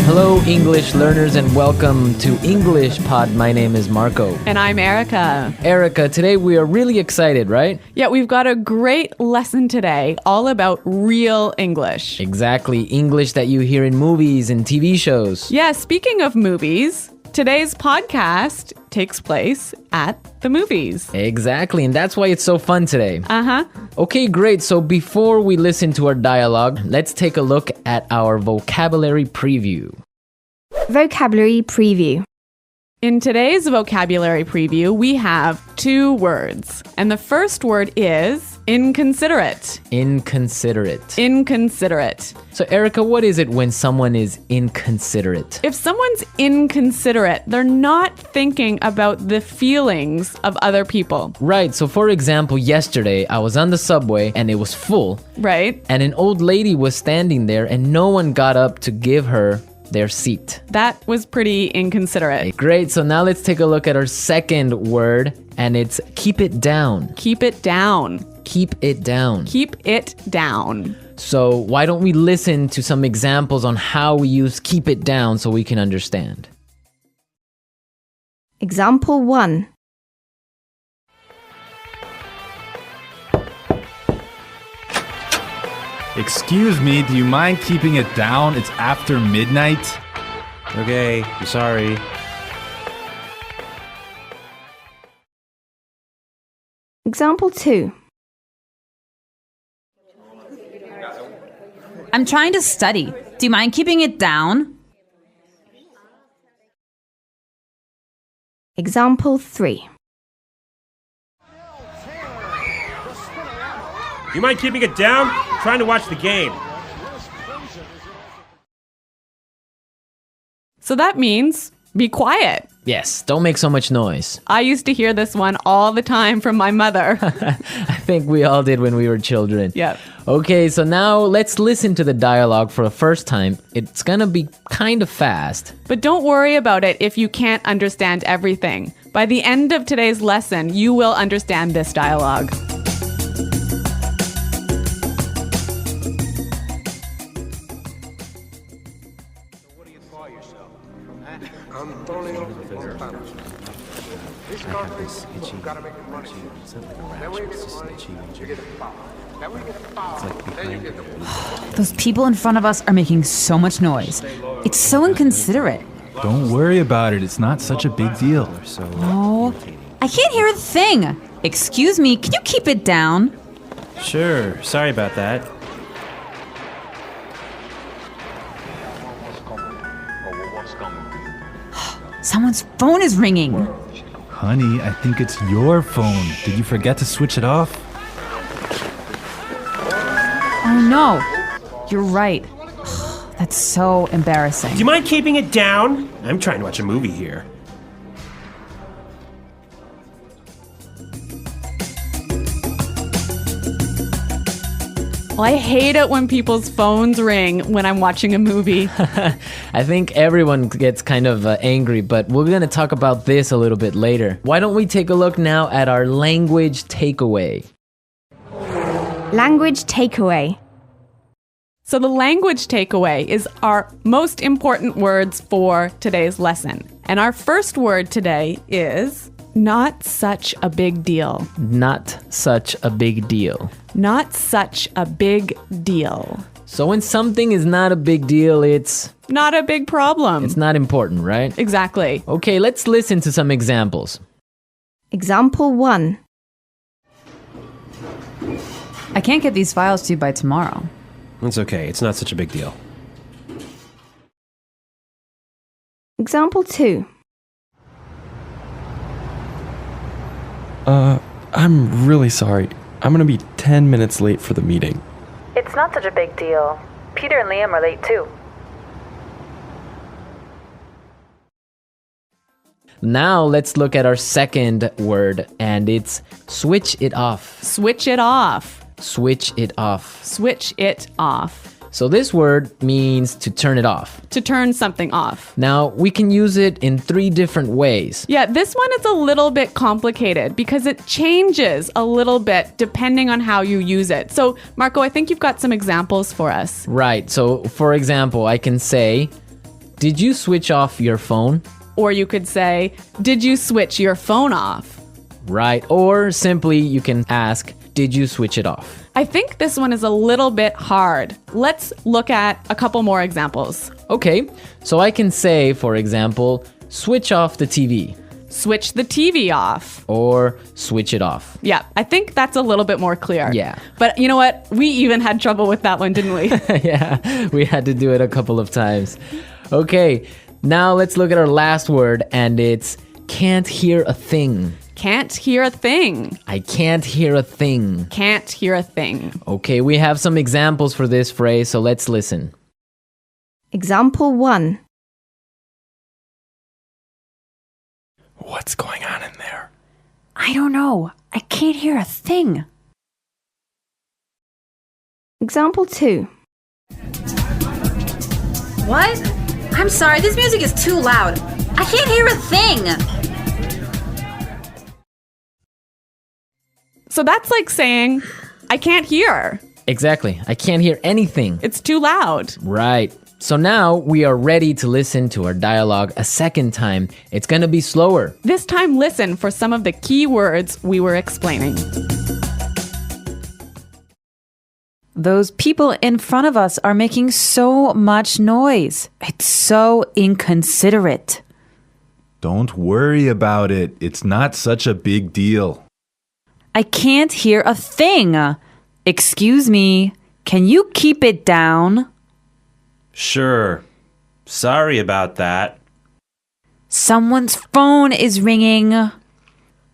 Hello, English learners, and welcome to English Pod. My name is Marco. And I'm Erica. Erica, today we are really excited, right? Yeah, we've got a great lesson today all about real English. Exactly, English that you hear in movies and TV shows. Yeah, speaking of movies, today's podcast takes place at the movies. Exactly, and that's why it's so fun today. Uh-huh. Okay, great. So before we listen to our dialogue, let's take a look at our vocabulary preview. Vocabulary preview. In today's vocabulary preview, we have two words. And the first word is inconsiderate. Inconsiderate. Inconsiderate. So Erica, what is it when someone is inconsiderate? If someone's inconsiderate, they're not thinking about the feelings of other people. Right, so for example, yesterday I was on the subway and it was full. Right? And an old lady was standing there and no one got up to give her their seat. That was pretty inconsiderate. Great, so now let's take a look at our second word, and it's keep it down. Keep it down. Keep it down. Keep it down. So why don't we listen to some examples on how we use keep it down so we can understand. Example 1. Excuse me, do you mind keeping it down? It's after midnight. Okay, I'm sorry. Example 2. I'm trying to study. Do you mind keeping it down? Example 3. You mind keeping it down? I'm trying to watch the game. So that means be quiet. Yes, don't make so much noise. I used to hear this one all the time from my mother. I think we all did when we were children. Yep. Okay, so now let's listen to the dialogue for the first time. It's gonna be kind of fast. But don't worry about it if you can't understand everything. By the end of today's lesson, you will understand this dialogue. Those people in front of us are making so much noise. It's so inconsiderate. Don't worry about it. It's not such a big deal. Oh, I can't hear a thing. Excuse me, can you keep it down? Sure, sorry about that. Someone's phone is ringing. Honey, I think it's your phone. Did you forget to switch it off? Oh no, you're right. That's so embarrassing. Do you mind keeping it down? I'm trying to watch a movie here. Well, I hate it when people's phones ring when I'm watching a movie. I think everyone gets kind of angry, but we're gonna talk about this a little bit later. Why don't we take a look now at our language takeaway? Language takeaway. So the language takeaway is our most important words for today's lesson. And our first word today is not such a big deal. Not such a big deal. Not such a big deal. So when something is not a big deal, it's Not a big problem. not important, right? Exactly. Okay, let's listen to some examples. Example 1. I can't get these files to you by tomorrow. It's okay, it's not such a big deal. Example 2. I'm really sorry. I'm gonna be 10 minutes late for the meeting. It's not such a big deal. Peter and Liam are late too. Now let's look at our second word, and it's switch it off. Switch it off. Switch it off. Switch it off. So this word means to turn it off. To turn something off. Now, we can use it in 3 different ways. Yeah, this one is a little bit complicated because it changes a little bit depending on how you use it. So, Marco, I think you've got some examples for us. Right. So, for example, I can say, did you switch off your phone? Or you could say, did you switch your phone off? Right. Or simply you can ask, did you switch it off? I think this one is a little bit hard. Let's look at a couple more examples. Okay, so I can say, for example, switch off the TV Switch the TV off. or switch it off. Yeah, I think that's a little bit more clear. Yeah. But you know what? We even had trouble with that one, didn't we? Yeah, we had to do it a couple of times. Okay, now let's look at our last word, and it's can't hear a thing. Can't hear a thing. I can't hear a thing. Can't hear a thing. Okay, we have some examples for this phrase, so let's listen. Example 1. What's going on in there? I don't know. I can't hear a thing. Example 2. What? I'm sorry, this music is too loud. I can't hear a thing. So that's like saying, I can't hear. Exactly, I can't hear anything. It's too loud. Right. So now we are ready to listen to our dialogue a second time. It's gonna be slower. This time, listen for some of the key words we were explaining. Those people in front of us are making so much noise. It's so inconsiderate. Don't worry about it. It's not such a big deal. I can't hear a thing. Excuse me, can you keep it down? Sure. Sorry about that. Someone's phone is ringing.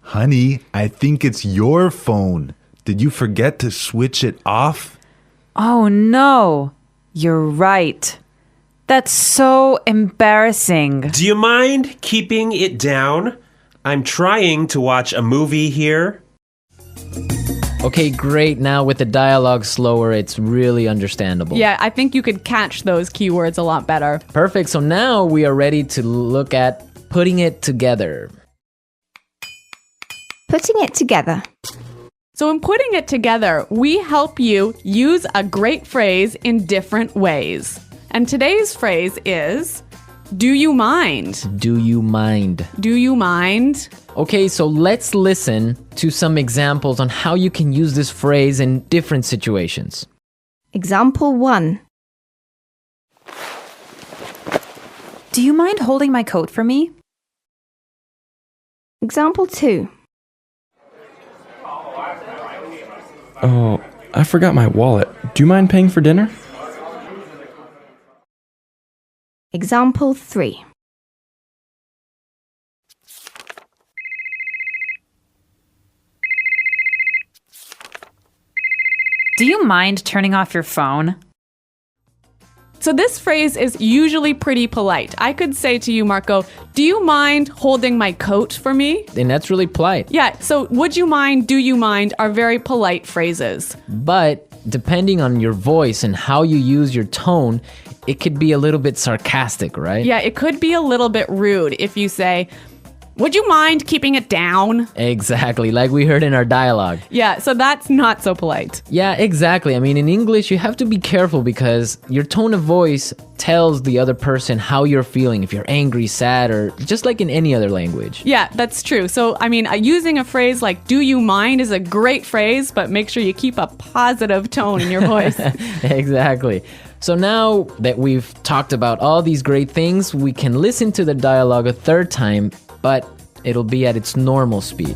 Honey, I think it's your phone. Did you forget to switch it off? Oh no, you're right. That's so embarrassing. Do you mind keeping it down? I'm trying to watch a movie here. Okay, great. Now with the dialogue slower, it's really understandable. Yeah, I think you could catch those keywords a lot better. Perfect. So now we are ready to look at putting it together. Putting it together. So in putting it together, we help you use a great phrase in different ways. And today's phrase is, do you mind? Do you mind? Do you mind? Okay, so let's listen to some examples on how you can use this phrase in different situations. Example 1. Do you mind holding my coat for me? Example 2. Oh, I forgot my wallet. Do you mind paying for dinner? Example 3. Do you mind turning off your phone? So this phrase is usually pretty polite. I could say to you, Marco, do you mind holding my coat for me? And that's really polite. Yeah, so would you mind, do you mind are very polite phrases. But depending on your voice and how you use your tone, it could be a little bit sarcastic, right? Yeah, it could be a little bit rude if you say, would you mind keeping it down? Exactly, like we heard in our dialogue. Yeah, so that's not so polite. Yeah, exactly. I mean, in English, you have to be careful because your tone of voice tells the other person how you're feeling, if you're angry, sad, or just like in any other language. Yeah, that's true. So, I mean, using a phrase like, do you mind is a great phrase, but make sure you keep a positive tone in your voice. Exactly. So now that we've talked about all these great things, we can listen to the dialogue a third time, but it'll be at its normal speed.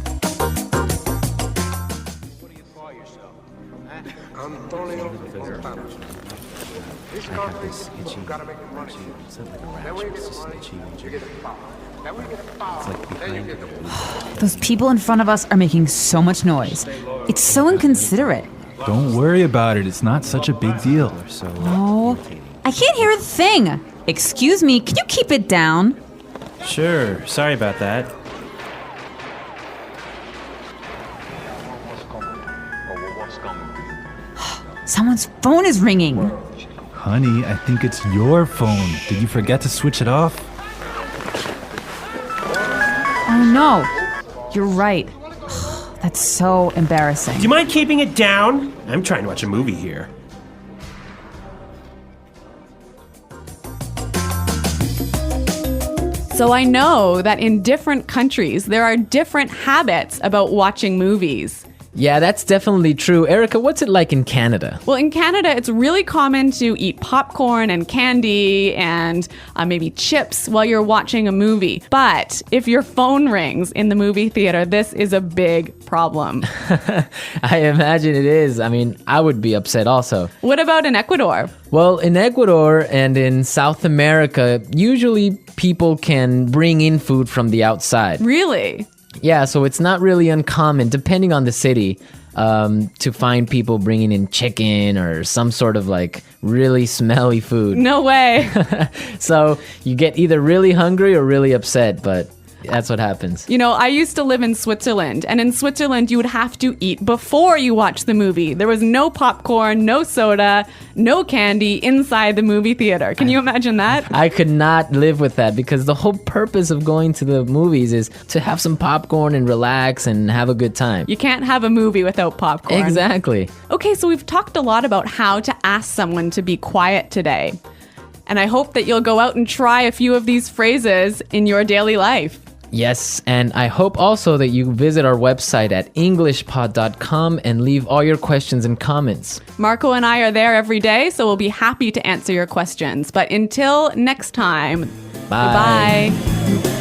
Those people in front of us are making so much noise. It's so inconsiderate. Don't worry about it. It's not such a big deal. Oh, I can't hear a thing. Excuse me, can you keep it down? Sure. Sorry about that. Someone's phone is ringing. Honey, I think it's your phone. Did you forget to switch it off? Oh no, you're right. That's so embarrassing. Do you mind keeping it down? I'm trying to watch a movie here. So I know that in different countries, there are different habits about watching movies. Yeah, that's definitely true. Erica, what's it like in Canada? Well, in Canada, it's really common to eat popcorn and candy and maybe chips while you're watching a movie. But if your phone rings in the movie theater, this is a big problem. I imagine it is. I mean, I would be upset also. What about in Ecuador? Well, in Ecuador and in South America, usually people can bring in food from the outside. Really? Yeah, so it's not really uncommon, depending on the city, to find people bringing in chicken or some sort of like really smelly food. No way. So you get either really hungry or really upset, but that's what happens. You know, I used to live in Switzerland, and in Switzerland, you would have to eat before you watch the movie. There was no popcorn, no soda, no candy inside the movie theater. Can you imagine that? I could not live with that because the whole purpose of going to the movies is to have some popcorn and relax and have a good time. You can't have a movie without popcorn. Exactly. Okay, so we've talked a lot about how to ask someone to be quiet today. And I hope that you'll go out and try a few of these phrases in your daily life. Yes, and I hope also that you visit our website at englishpod.com and leave all your questions and comments. Marco and I are there every day, so we'll be happy to answer your questions. But until next time, Bye. goodbye.